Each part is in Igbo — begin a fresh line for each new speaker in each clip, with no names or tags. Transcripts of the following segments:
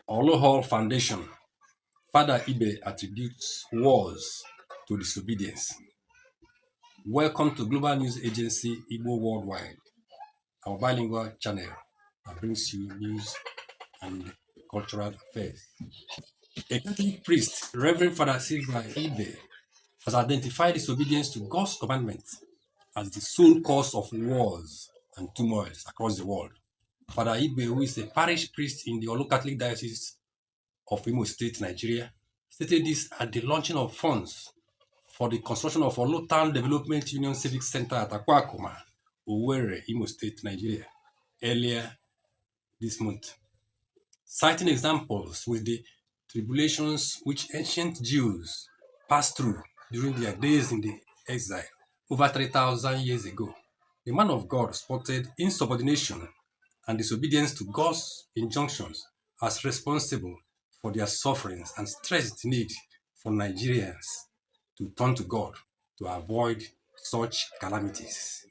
ORLU Foundation, Father Ibe attributes wars to disobedience. Welcome to Global News Agency Igbo Worldwide, our bilingual channel that brings you news and cultural affairs. A Catholic priest, Reverend Father Ibe, has identified disobedience to God's commandments as the sole cause of wars and turmoils across the world. Father Ibe, who is a parish priest in the ORLU Catholic Diocese of Imo State, Nigeria, stated this at the launching of funds for the construction of ORLU Town Development Union Civic Center at Akwakoma, Owerri, Imo State, Nigeria, earlier this month, citing examples with the tribulations which ancient Jews passed through during their days in the exile over 3,000 years ago. The man of God spotted insubordination and disobedience to God's injunctions as responsible for their sufferings and stressed the need for Nigerians to turn to God to avoid such calamities.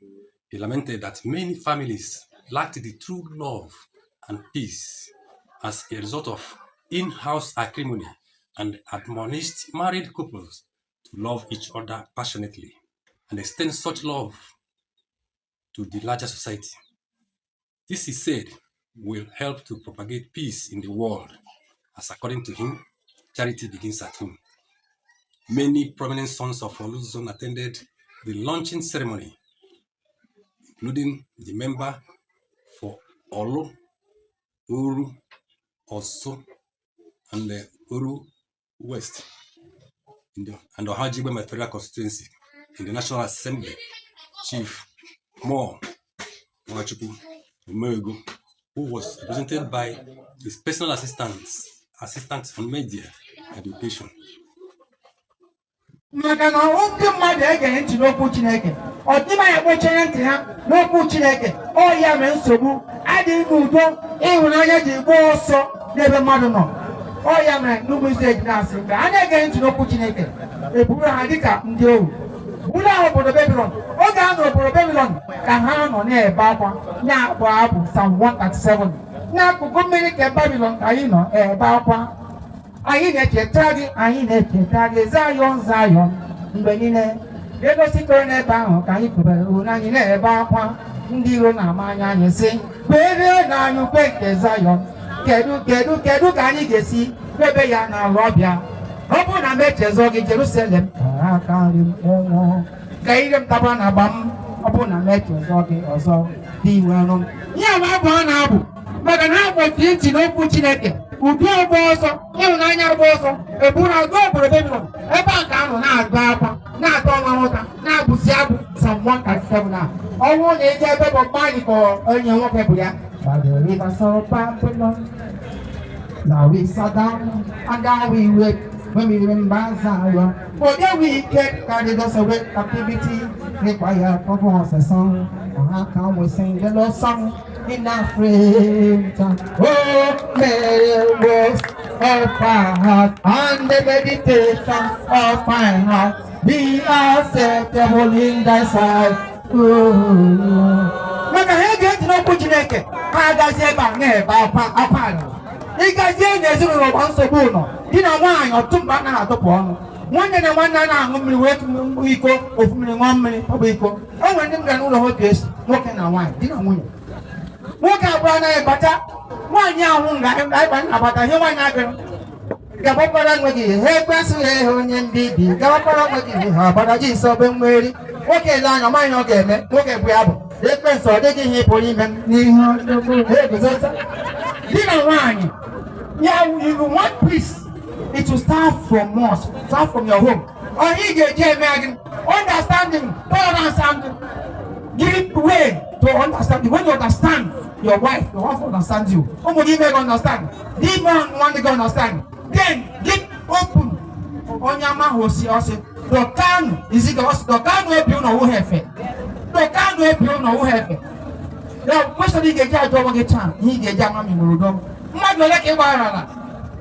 He lamented that many families lacked the true love and peace as a result of in-house acrimony, and admonished married couples to love each other passionately and extend such love to the larger society. This, he said, will help to propagate peace in the world, as according to him, charity begins at home. Many prominent sons of ORLU zone attended the launching ceremony, including the member for ORLU, Uru, also, and the Uru West and the Ohajigbe Federal Constituency in the National Assembly, Chief Mo Nwachukwu Umegu, who was represented by his personal assistant on media education.
Magana oke mmadụ ege ntị n'okwu Chineke ọ dịma ya kpochere ntị ha n'okwu Chineke ọ ya mere nsogbu adịghị udo ịhụnanya ji gbuo ọsọ n'ebe mmadụ nọ ọ ya mere n'ugwu Izrel na-asị mgbe a na-ege ntị n'okwu Chineke eburu ha dịka ndị ohu buru ha obodo Babilọn oge a nọ obodo Babilọn ka ha nọ na-ebe akwa na-abụ abụ Psalm 137 n'akụkụ mmiri nke Babilọn ka anyị nọ ebe akwa anyị na-echeta gị Zayọn mgbe niile egosikọrọ n'ebe ahụ ka anyị kwubere uru anyị na-ebe akwa ndị iro na-ama anya anyị sị kwerie na anyị ukwe nke Zayọn kedu ka anyị ga-esi kpebe ya na ọbịa ọ bụrụ na m echezọ gị Jerusalem kara aka nri m ọnwụ ka ire m taba na agba m ọ bụrụ na m echezọ gị ọzọ dị iwe ọrụ m ihe ma abụ ọ na-abụ maka na ha kpọtiri ntị n'okwu Chineke udo ọgbọ ọsọ ịhụnanya ọgbọ ọsọ eburu agụ obodo Babilọn ebe a ka anọ na-agụ akwa na-atọ ọnwa ụta na-abụzi abụ Psalm 137 a ọnwụ na eji ebe bụ mmadụ ka onye nwoke bụ ya now we sat down and now we wait when we remember Zion. For the wicked carried us away captivity, require for us a song. How can we sing the Lord's song in our frame time? Oh, Mary was of our heart and the meditation of my heart be acceptable in thy sight. Oh, when I get to know Chineke, I got say about me about Igazie na-ezinụlọ kwa nsogbu ụlọ di na nwaanyị ọtụmba anaghị atụpụ ọnụ nwanne na nwanne a na-aṅụ mmiri wee iko ofu mmiri ṅụọ mmiri ọ bụ iko o nwere ndị m gara n'ụlọ nwoke na nwaanyị di na nwunye nwoke abụọ anaghị bata nwaanyị ahụ ga-ịba na-abata ihe nwaanyị agịrị gabakwara nwe gị ha ekwesịghị ihe onye ndị di gabakwara nwe gị ha agbara gị isobe mmeri nwoke ele anya nwaanyị ọ ga-eme nwoke bụ ya bụ ekwensị ọ dịghị ihe pụrụ ime n'ihe eguzota di na nwaanyị. Yeah, if you want peace, it will start from us, start from your home. Or he get understanding, understanding. Give way to understanding. When you understand your wife understands you. Give her understand. Give man want to understand. Then give open. On your man will see us. The can is it us? The can will be no hefe. The can will be no hefe. The question he get job get time. He get jam in Murudo. Mmadụ ole ka ị gbaghara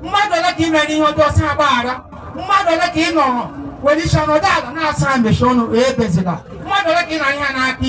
mmadụ ole ka ime n'ihe ọjọọ si agbaghara mmadụ ole ka ị nọrọ were isi ọnọdụ ala na-asa mmechi ọnụ ebezila mmadụ ole ka ị na ihe n'aka